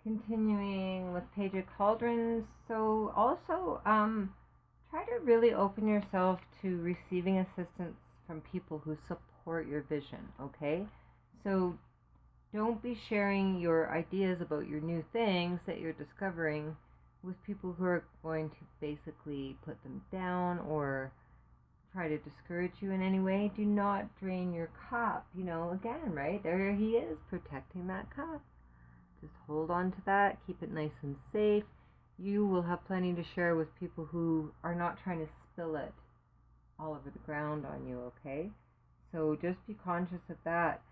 Continuing with Page of Cauldrons. So also try to really open yourself to receiving assistance from people who support your vision, okay? So don't be sharing your ideas about your new things that you're discovering with people who are going to basically put them down or try to discourage you in any way. Do not drain your cup. Again, right? There he is protecting that cup. Just hold on to that. Keep it nice and safe. You will have plenty to share with people who are not trying to spill it all over the ground on you, okay? So just be conscious of that.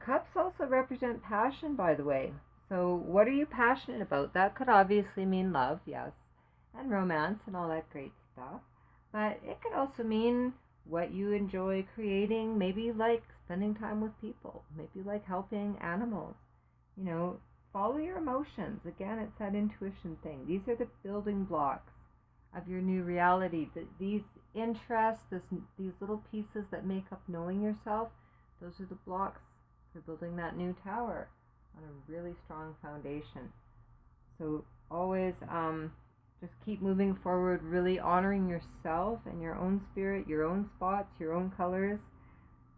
Cups also represent passion, by the way. So what are you passionate about? That could obviously mean love, yes, and romance and all that great stuff. But it could also mean what you enjoy creating. Maybe you like spending time with people. Maybe you like helping animals. Follow your emotions. Again, it's that intuition thing. These are the building blocks of your new reality. These interests, these little pieces that make up knowing yourself, those are the blocks for building that new tower on a really strong foundation. So always just keep moving forward, really honoring yourself and your own spirit, your own spots, your own colors.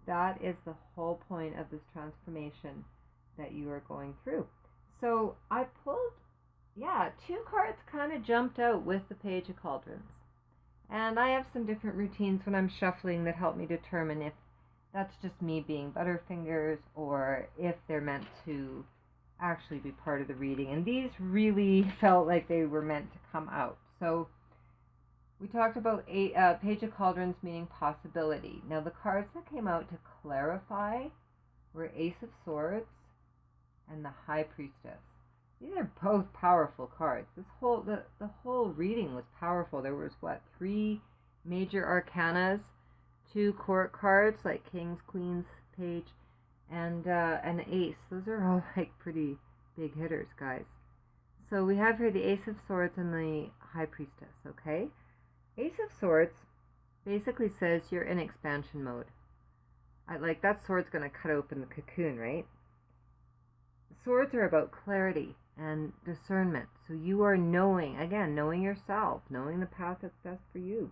That is the whole point of this transformation that you are going through. So I pulled, two cards kind of jumped out with the Page of Cauldrons. And I have some different routines when I'm shuffling that help me determine if that's just me being butterfingers or if they're meant to actually be part of the reading. And these really felt like they were meant to come out. So we talked about Page of Cauldrons meaning possibility. Now the cards that came out to clarify were Ace of Swords and the High Priestess. These are both powerful cards. The whole reading was powerful. There was 3 major arcanas, 2 court cards like Kings, Queens, Page, and an Ace. Those are all pretty big hitters, guys. So we have here the Ace of Swords and the High Priestess. Okay, Ace of Swords basically says you're in expansion mode. That sword's gonna cut open the cocoon, right? Swords are about clarity and discernment. So you are knowing yourself, knowing the path that's best for you.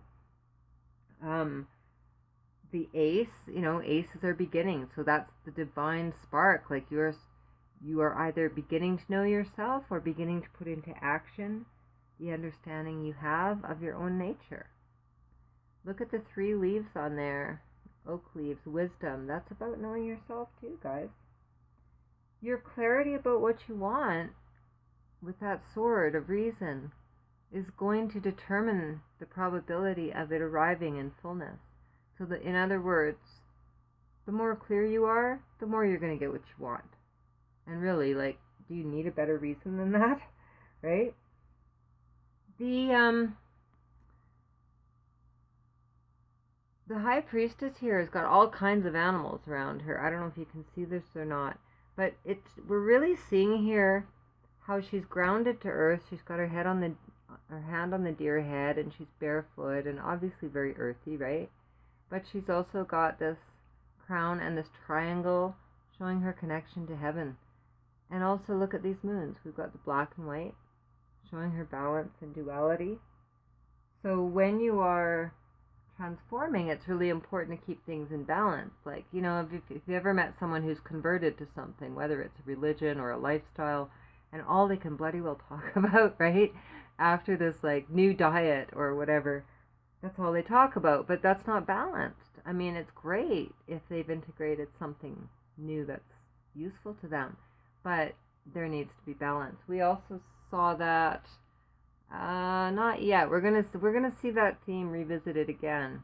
The Ace, aces are beginning. So that's the divine spark. You are either beginning to know yourself or beginning to put into action the understanding you have of your own nature. Look at the 3 leaves on there. Oak leaves, wisdom. That's about knowing yourself too, guys. Your clarity about what you want with that sword of reason is going to determine the probability of it arriving in fullness. So in other words, the more clear you are, the more you're going to get what you want. And really, do you need a better reason than that? Right? The High Priestess here has got all kinds of animals around her. I don't know if you can see this or not. But we're really seeing here how she's grounded to earth. She's got her hand on the deer head, and she's barefoot, and obviously very earthy, right? But she's also got this crown and this triangle showing her connection to heaven. And also look at these moons. We've got the black and white showing her balance and duality. So when you are transforming, it's really important to keep things in balance. If you ever met someone who's converted to something, whether it's a religion or a lifestyle, and all they can bloody well talk about, right, after this new diet or whatever, that's all they talk about. But that's not balanced. I mean, it's great if they've integrated something new that's useful to them, but there needs to be balance. We also saw that not yet. We're gonna see that theme revisited again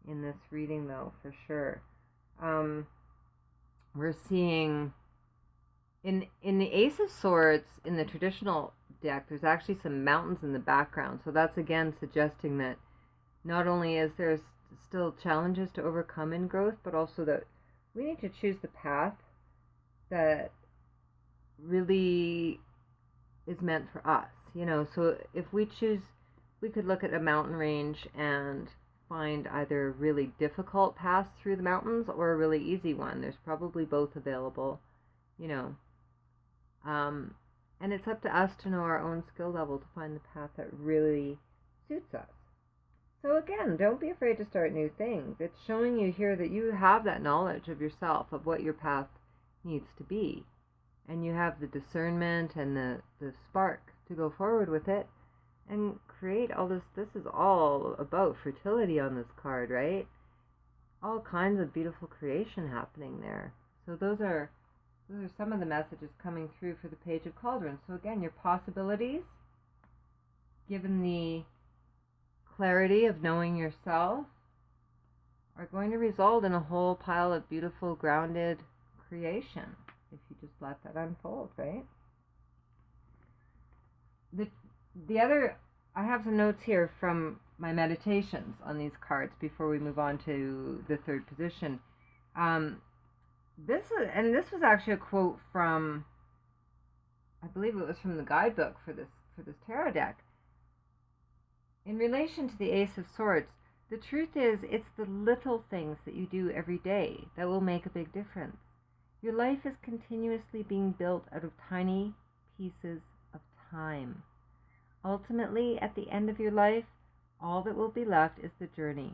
in this reading, though, for sure. We're seeing in the Ace of Swords in the traditional deck, there's actually some mountains in the background. So that's again suggesting that not only is there still challenges to overcome in growth, but also that we need to choose the path that really is meant for us. So if we choose, we could look at a mountain range and find either a really difficult path through the mountains or a really easy one. There's probably both available, And it's up to us to know our own skill level to find the path that really suits us. So again, don't be afraid to start new things. It's showing you here that you have that knowledge of yourself, of what your path needs to be. And you have the discernment and the spark to go forward with it and create all this. This is all about fertility on this card, right? All kinds of beautiful creation happening there. So those are some of the messages coming through for the Page of Cauldrons. So again, your possibilities, given the clarity of knowing yourself, are going to result in a whole pile of beautiful, grounded creation if you just let that unfold, right? The other, I have some notes here from my meditations on these cards before we move on to the third position. This was actually a quote from, I believe it was from the guidebook for this tarot deck. In relation to the Ace of Swords, the truth is it's the little things that you do every day that will make a big difference. Your life is continuously being built out of tiny pieces of time. Ultimately, at the end of your life, all that will be left is the journey.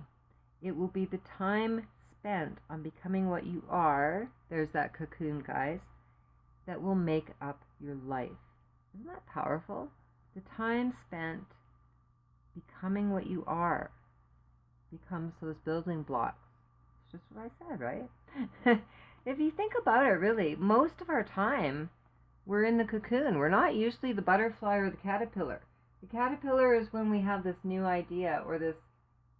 It will be the time spent on becoming what you are, there's that cocoon, guys, that will make up your life. Isn't that powerful? The time spent becoming what you are becomes those building blocks. It's just what I said, right? If you think about it, really, most of our time we're in the cocoon. We're not usually the butterfly or the caterpillar. The caterpillar is when we have this new idea or this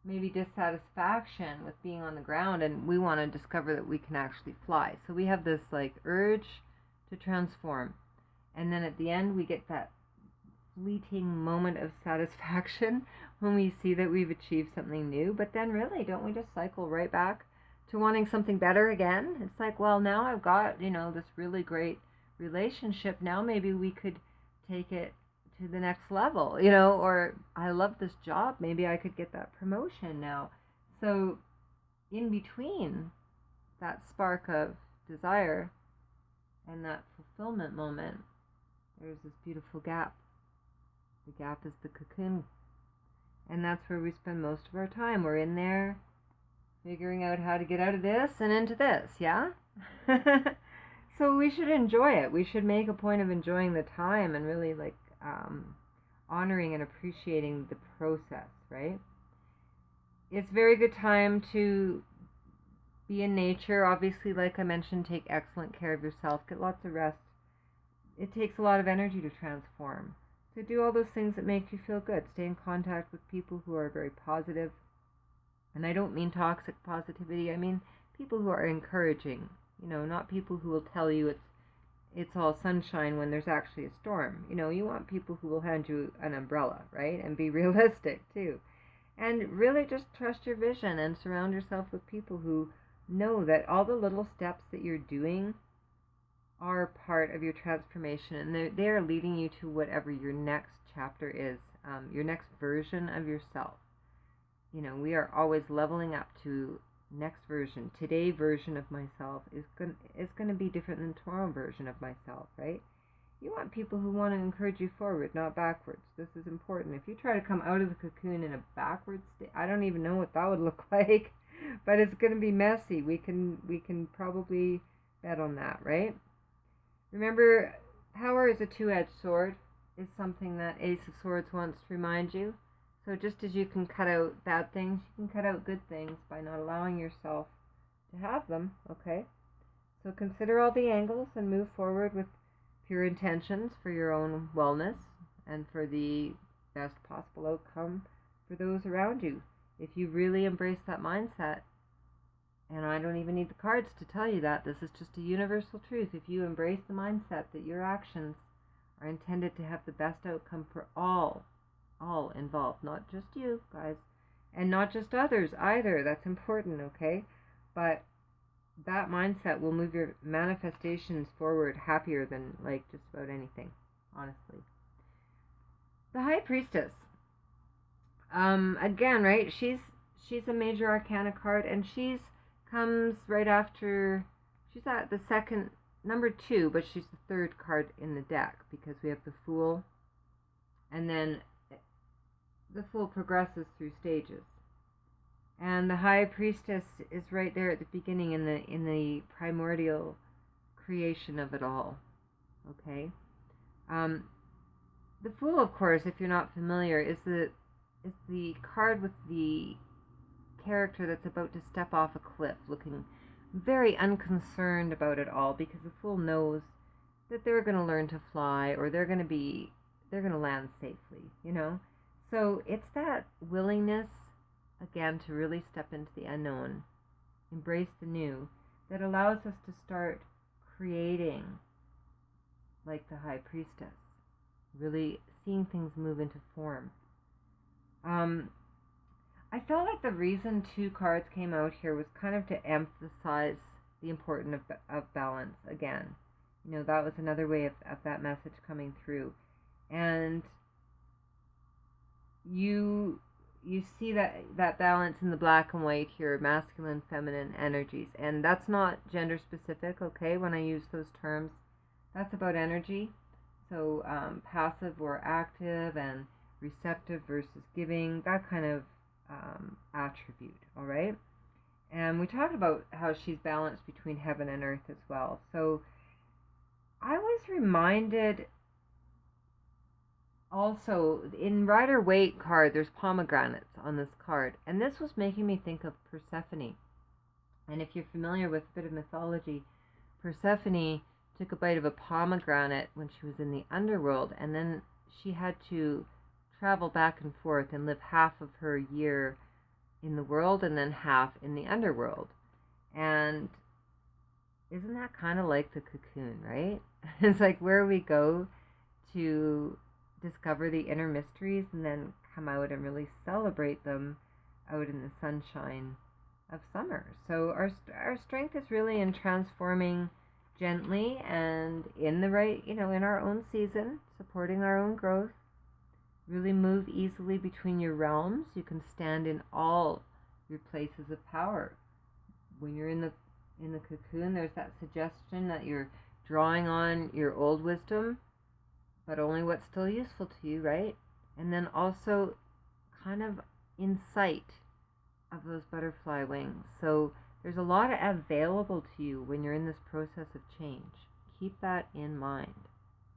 maybe dissatisfaction with being on the ground and we want to discover that we can actually fly. So we have this like urge to transform. And then at the end we get that fleeting moment of satisfaction when we see that we've achieved something new. But then really, don't we just cycle right back to wanting something better again? It's like, well, now I've got, this really great relationship. Now maybe we could take it to the next level, or I love this job. Maybe I could get that promotion now. So in between that spark of desire and that fulfillment moment, there's this beautiful gap. The gap is the cocoon. And that's where we spend most of our time. We're in there figuring out how to get out of this and into this, yeah? So we should enjoy it. We should make a point of enjoying the time and really honoring and appreciating the process, right? It's a very good time to be in nature. Obviously, like I mentioned, take excellent care of yourself. Get lots of rest. It takes a lot of energy to transform. So do all those things that make you feel good. Stay in contact with people who are very positive. And I don't mean toxic positivity. I mean people who are encouraging. Not people who will tell you it's all sunshine when there's actually a storm. You want people who will hand you an umbrella, right? And be realistic too. And really just trust your vision and surround yourself with people who know that all the little steps that you're doing are part of your transformation, and they are leading you to whatever your next chapter is, your next version of yourself. We are always leveling up to next version. Today version of myself is going to be different than tomorrow version of myself, right? You want people who want to encourage you forward, not backwards. This is important. If you try to come out of the cocoon in a backwards state, I don't even know what that would look like, but it's going to be messy. We can probably bet on that, right? Remember, power is a two-edged sword, is something that Ace of Swords wants to remind you. So just as you can cut out bad things, you can cut out good things by not allowing yourself to have them, okay? So consider all the angles and move forward with pure intentions for your own wellness and for the best possible outcome for those around you. If you really embrace that mindset, and I don't even need the cards to tell you that, this is just a universal truth. If you embrace the mindset that your actions are intended to have the best outcome for all involved, not just you, guys, and not just others either. That's important, okay? But that mindset will move your manifestations forward happier than just about anything, honestly. The High Priestess. Again, right? She's a major arcana card, and comes right after. She's at the second number 2, but she's the third card in the deck because we have the Fool, and then the Fool progresses through stages. And the High Priestess is right there at the beginning in the primordial creation of it all. Okay? The Fool, of course, if you're not familiar, is the card with the character that's about to step off a cliff, looking very unconcerned about it all, because the Fool knows that they're going to learn to fly, or they're going to land safely, you know? So it's that willingness, again, to really step into the unknown, embrace the new, that allows us to start creating like the High Priestess, really seeing things move into form. I felt like the reason 2 cards came out here was kind of to emphasize the importance of balance again. You know, that was another way of that message coming through. And you see that balance in the black and white here, masculine, feminine energies. And that's not gender specific, okay, when I use those terms. That's about energy. So passive or active, and receptive versus giving, that kind of attribute, all right? And we talked about how she's balanced between heaven and earth as well. So I was reminded also, in Rider-Waite card, there's pomegranates on this card, and this was making me think of Persephone. And if you're familiar with a bit of mythology, Persephone took a bite of a pomegranate when she was in the underworld, and then she had to travel back and forth and live half of her year in the world and then half in the underworld. And isn't that kind of like the cocoon, right? It's like where we go to discover the inner mysteries and then come out and really celebrate them out in the sunshine of summer. So our strength is really in transforming gently and in the right, in our own season, supporting our own growth. Really move easily between your realms. You can stand in all your places of power. When you're in the cocoon, there's that suggestion that you're drawing on your old wisdom, but only what's still useful to you, right? And then also kind of in sight of those butterfly wings. So there's a lot available to you when you're in this process of change. Keep that in mind.